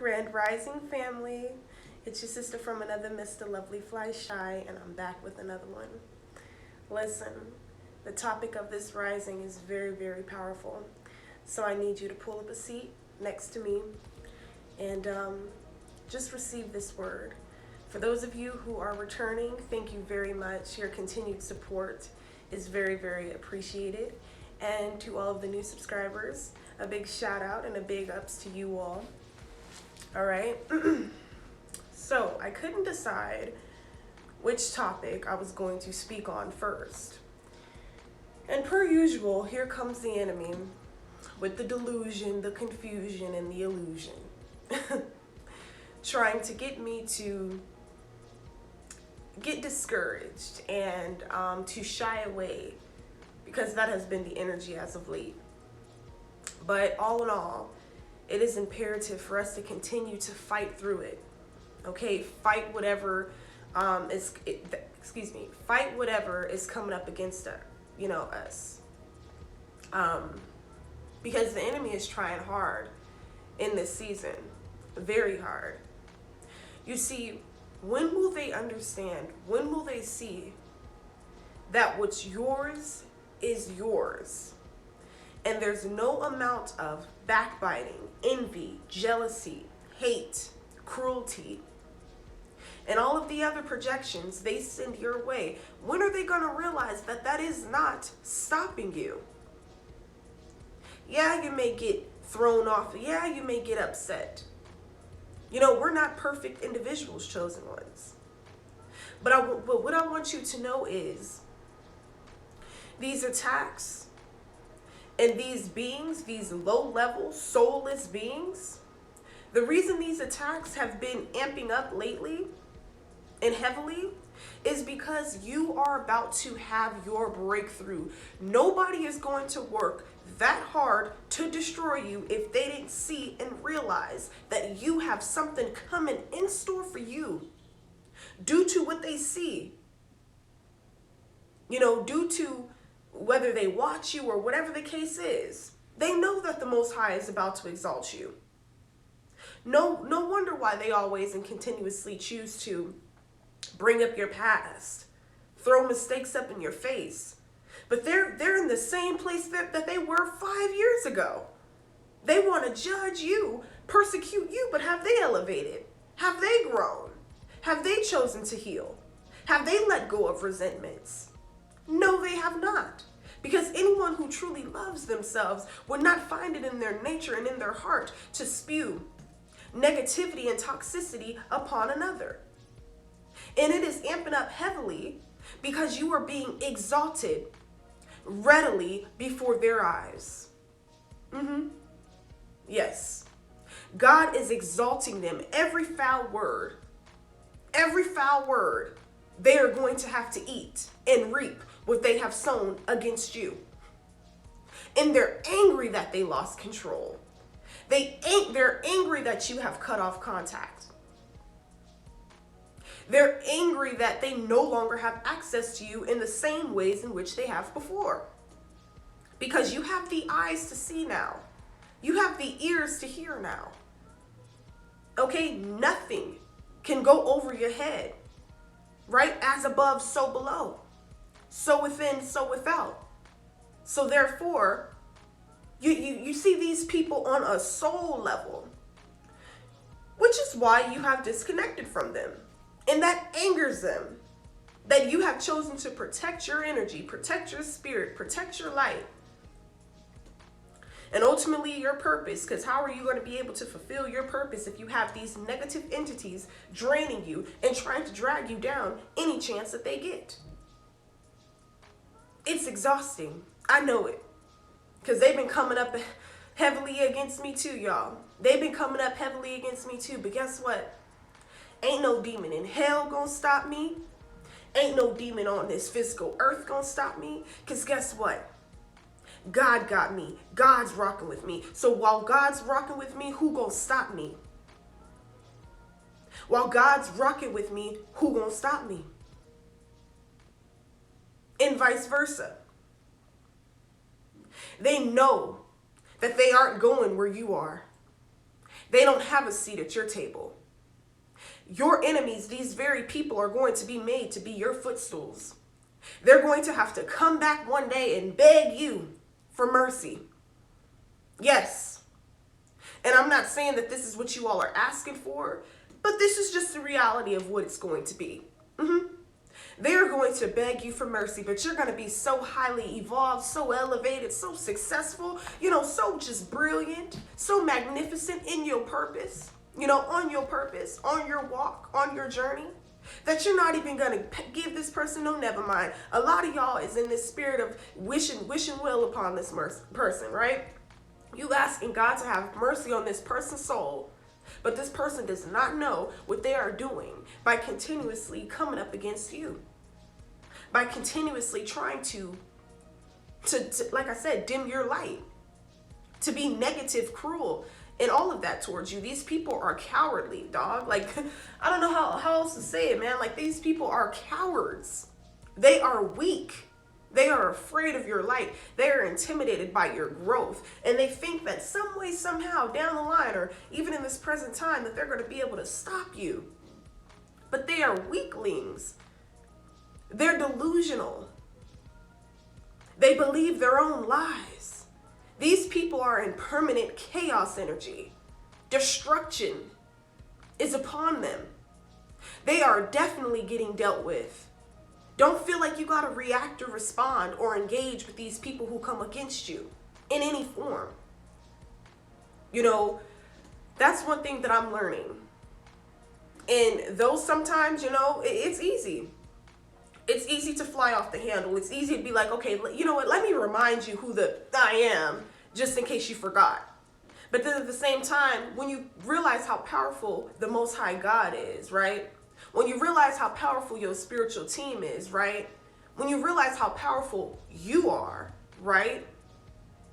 Grand Rising family. It's your sister from another Mr. Lovely Fly Shy, and I'm back with another one. Listen, the topic of this rising is very, very powerful. So I need you to pull up a seat next to me and just receive this word. For those of you who are returning, thank you very much. Your continued support is very, very appreciated. And to all of the new subscribers, a big shout out and a big ups to you all. All right. So I couldn't decide which topic I was going to speak on first. And per usual, here comes the enemy with the delusion, the confusion, and the illusion. Trying to get me to get discouraged and to shy away, because that has been the energy as of late. But all in all, it is imperative for us to continue to fight through it. Okay, fight whatever fight whatever is coming up against us. Because the enemy is trying hard in this season, very hard. You see, when will they understand? When will they see that what's yours is yours? And there's no amount of backbiting, envy, jealousy, hate, cruelty, and all of the other projections they send your way. When are they going to realize that that is not stopping you? Yeah, you may get thrown off. Yeah, you may get upset. We're not perfect individuals, chosen ones. But what I want you to know is these attacks and these beings, these low-level, soulless beings, the reason these attacks have been amping up lately and heavily is because you are about to have your breakthrough. Nobody is going to work that hard to destroy you if they didn't see and realize that you have something coming in store for you due to what they see. Due to whether they watch you or whatever the case is, they know that the Most High is about to exalt you. No wonder why they always and continuously choose to bring up your past, throw mistakes up in your face. But they're in the same place that they were 5 years ago. They want to judge you, persecute you, but have they elevated? Have they grown? Have they chosen to heal? Have they let go of resentments? No, they have not. Because anyone who truly loves themselves would not find it in their nature and in their heart to spew negativity and toxicity upon another. And it is amping up heavily because you are being exalted readily before their eyes. Yes. God is exalting them. Every foul word, they are going to have to eat and reap what they have sown against you. And they're angry that they lost control. They're angry that you have cut off contact. They're angry that they no longer have access to you in the same ways in which they have before. Because you have the eyes to see now. You have the ears to hear now. Okay, nothing can go over your head. Right? As above, so below. So within, so without. So therefore, you see these people on a soul level, which is why you have disconnected from them. And that angers them, that you have chosen to protect your energy, protect your spirit, protect your light, and ultimately your purpose. Because how are you going to be able to fulfill your purpose if you have these negative entities draining you and trying to drag you down any chance that they get? It's exhausting. I know it. Because they've been coming up heavily against me too, y'all. They've been coming up heavily against me too. But guess what? Ain't no demon in hell gonna stop me. Ain't no demon on this physical earth gonna stop me. Because guess what? God got me. God's rocking with me. So while God's rocking with me, who gonna stop me? While God's rocking with me, who gonna stop me? And vice versa. They know that they aren't going where you are. They don't have a seat at your table. Your enemies, these very people, are going to be made to be your footstools. They're going to have to come back one day and beg you for mercy. Yes. And I'm not saying that this is what you all are asking for, but this is just the reality of what it's going to be. They're going to beg you for mercy, but you're going to be so highly evolved, so elevated, so successful, so just brilliant, so magnificent in your purpose, on your purpose, on your walk, on your journey, that you're not even going to give this person no never mind. A lot of y'all is in this spirit of wishing well upon this person, right? You asking God to have mercy on this person's soul, but this person does not know what they are doing by continuously coming up against you, by continuously trying to like I said, dim your light, to be negative, cruel, and all of that towards you. These people are cowardly, dog. Like, I don't know how else to say it, man. Like, these people are cowards. They are weak. They are afraid of your light. They are intimidated by your growth. And they think that some way, somehow, down the line, or even in this present time, that they're going to be able to stop you. But they are weaklings. They're delusional. They believe their own lies. These people are in permanent chaos energy. Destruction is upon them. They are definitely getting dealt with. Don't feel like you got to react or respond or engage with these people who come against you in any form. That's one thing that I'm learning. And though sometimes, it's easy. It's easy to fly off the handle. It's easy to be like, okay, you know what? Let me remind you who I am, just in case you forgot. But then at the same time, when you realize how powerful the Most High God is, right? When you realize how powerful your spiritual team is, right? When you realize how powerful you are, right?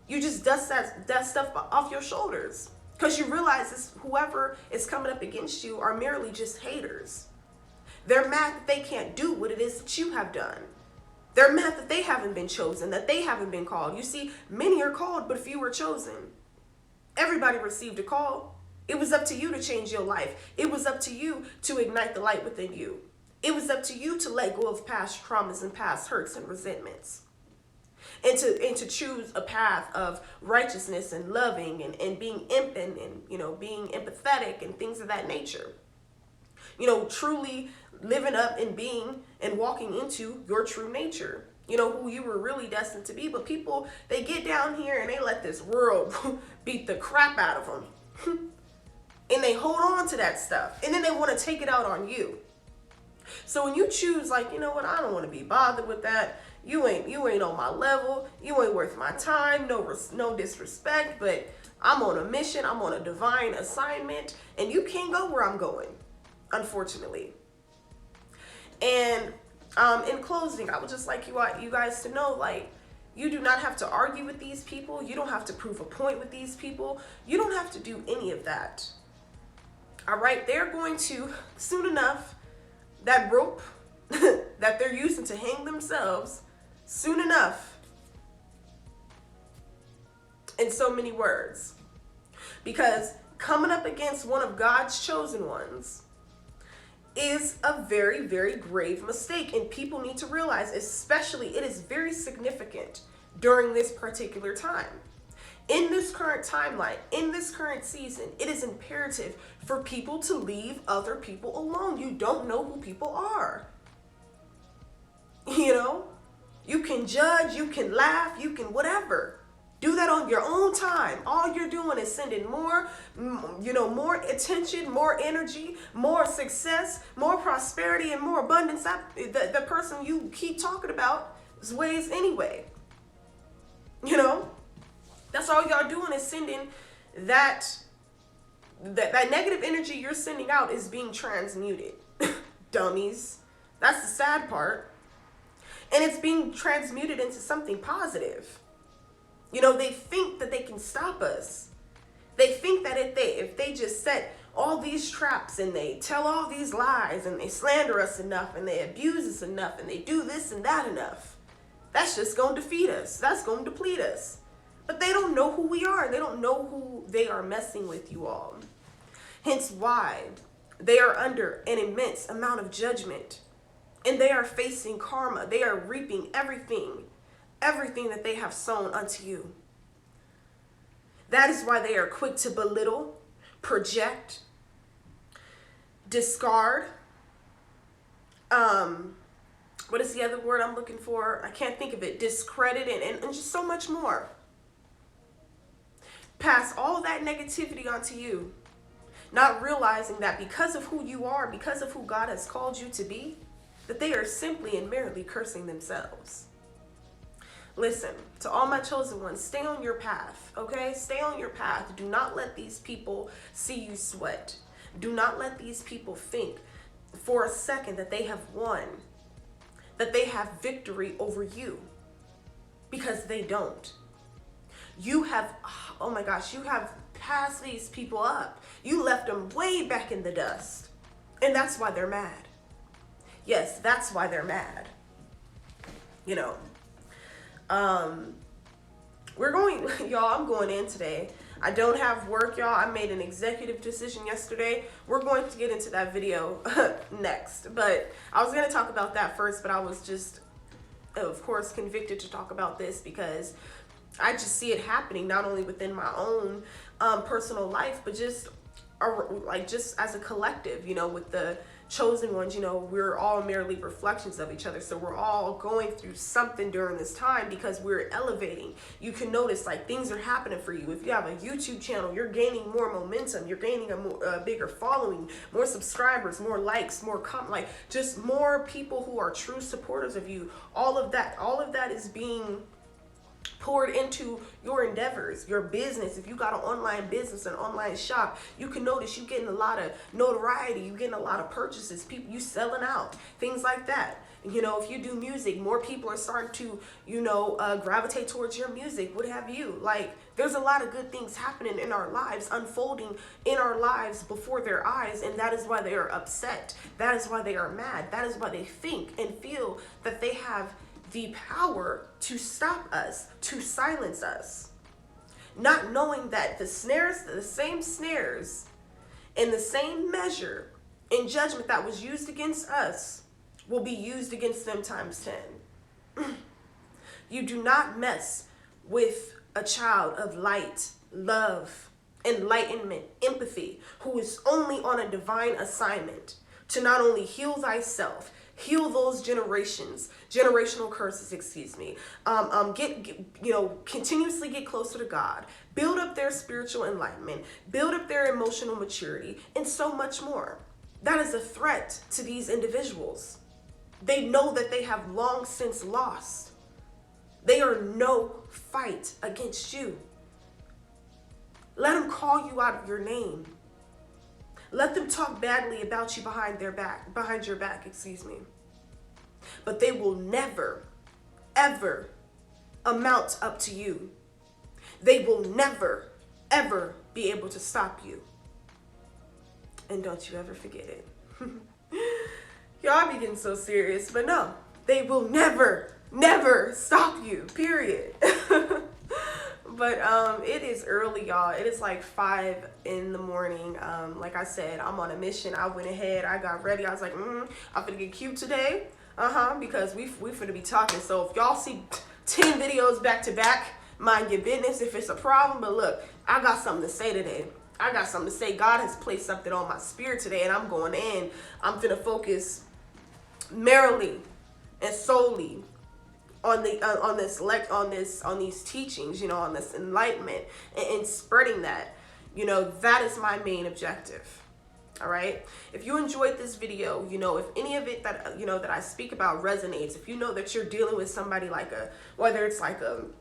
You just dust that stuff off your shoulders. Because you realize whoever is coming up against you are merely just haters. They're mad that they can't do what it is that you have done. They're mad that they haven't been chosen, that they haven't been called. You see, many are called, but few are chosen. Everybody received a call. It was up to you to change your life. It was up to you to ignite the light within you. It was up to you to let go of past traumas and past hurts and resentments. And to choose a path of righteousness and loving and being being empathetic and things of that nature. Truly living up and being and walking into your true nature. Who you were really destined to be. But people, they get down here and they let this world beat the crap out of them. And they hold on to that stuff. And then they want to take it out on you. So when you choose, like, you know what, I don't want to be bothered with that. You ain't on my level. You ain't worth my time. No disrespect, but I'm on a mission. I'm on a divine assignment. And you can't go where I'm going, unfortunately. And in closing, I would just like you guys to know, like, you do not have to argue with these people. You don't have to prove a point with these people. You don't have to do any of that. All right, they're going to, soon enough, that rope that they're using to hang themselves, soon enough, in so many words. Because coming up against one of God's chosen ones is a very, very grave mistake. And people need to realize, especially, it is very significant during this particular time. In this current timeline, in this current season, it is imperative for people to leave other people alone. You don't know who people are. You can judge, you can laugh, you can whatever. Do that on your own time. All you're doing is sending more attention, more energy, more success, more prosperity, and more abundance. The person you keep talking about is ways anyway. That's all y'all doing is sending that negative energy you're sending out is being transmuted. Dummies. That's the sad part. And it's being transmuted into something positive. They think that they can stop us. They think that if they just set all these traps and they tell all these lies and they slander us enough and they abuse us enough and they do this and that enough, that's just going to defeat us. That's going to deplete us. But they don't know who we are. They don't know who they are messing with, you all. Hence why they are under an immense amount of judgment. And they are facing karma. They are reaping everything that they have sown unto you. That is why they are quick to belittle, project, discard. What is the other word I'm looking for? I can't think of it. Discredit and just so much more. Pass all that negativity onto you, not realizing that because of who you are, because of who God has called you to be, that they are simply and merely cursing themselves. Listen, to all my chosen ones, stay on your path, okay? Stay on your path. Do not let these people see you sweat. Do not let these people think for a second that they have won, that they have victory over you, because they don't. You have, oh my gosh, you have passed these people up. You left them way back in the dust. And that's why they're mad. Yes, that's why they're mad. You know, we're going, y'all, I'm going in today. I don't have work, y'all. I made an executive decision yesterday. We're going to get into that video next. But I was going to talk about that first, but I was just, of course, convicted to talk about this because I just see it happening not only within my own personal life, but just as a collective, you know, with the chosen ones. You know, we're all merely reflections of each other. So we're all going through something during this time because we're elevating. You can notice like things are happening for you. If you have a YouTube channel, you're gaining more momentum. You're gaining a bigger following, more subscribers, more likes, more just more people who are true supporters of you. All of that is being poured into your endeavors, your business. If you got an online business, an online shop, you can notice you getting a lot of notoriety, you getting a lot of purchases, people, you selling out, things like that. You know, if you do music, more people are starting to, you know, gravitate towards your music, what have you. Like, there's a lot of good things happening in our lives, unfolding in our lives before their eyes, and that is why they are upset. That is why they are mad. That is why they think and feel that they have the power to stop us, to silence us, not knowing that the same snares in the same measure in judgment that was used against us will be used against them times 10. You do not mess with a child of light, love, enlightenment, empathy, who is only on a divine assignment to not only heal thyself, heal those generational curses, continuously get closer to God, build up their spiritual enlightenment, build up their emotional maturity, and so much more. That is a threat to these individuals. They know that they have long since lost. They are no fight against you. Let them call you out of your name. Let them talk badly about you behind your back, But they will never, ever amount up to you. They will never, ever be able to stop you. And don't you ever forget it. Y'all be getting so serious, but no, they will never, never stop you, period. But it is early, y'all. It is like 5 in the morning. Like I said, I'm on a mission. I went ahead, I got ready. I was like, I'm gonna get cute today. Because we finna be talking. So if y'all see 10 videos back to back, mind your business if it's a problem. But look, I got something to say today. I got something to say. God has placed something on my spirit today, and I'm going in. I'm finna focus merely and solely on these teachings, you know, on this enlightenment and spreading that. You know, that is my main objective. All right. If you enjoyed this video, you know, if any of it that, you know, that I speak about resonates, if you know that you're dealing with somebody like whether it's like an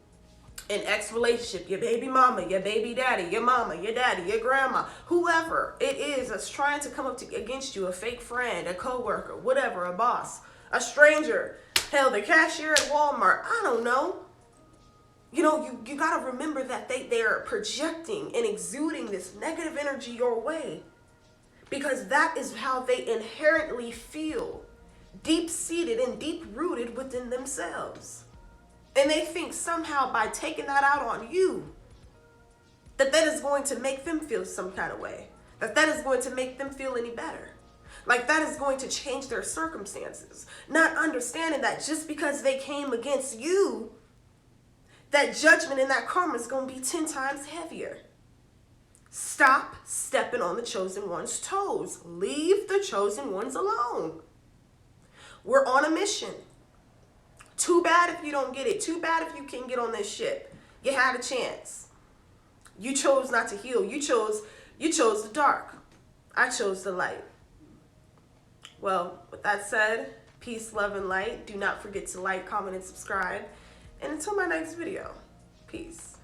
ex relationship, your baby mama, your baby daddy, your mama, your daddy, your grandma, whoever it is that's trying to come up against you, a fake friend, a coworker, whatever, a boss, a stranger, hell, the cashier at Walmart, I don't know. You know, you got to remember that they're projecting and exuding this negative energy your way, because that is how they inherently feel, deep-seated and deep-rooted within themselves. And they think somehow by taking that out on you, that is going to make them feel some kind of way. that is going to make them feel any better. Like that is going to change their circumstances. Not understanding that just because they came against you, that judgment and that karma is going to be 10 times heavier. Stop stepping on the chosen one's toes. Leave the chosen ones alone. We're on a mission. Too bad if you don't get it. Too bad if you can't get on this ship. You had a chance. You chose not to heal. You chose the dark. I chose the light. Well, with that said, peace, love, and light. Do not forget to like, comment, and subscribe. And until my next video, peace.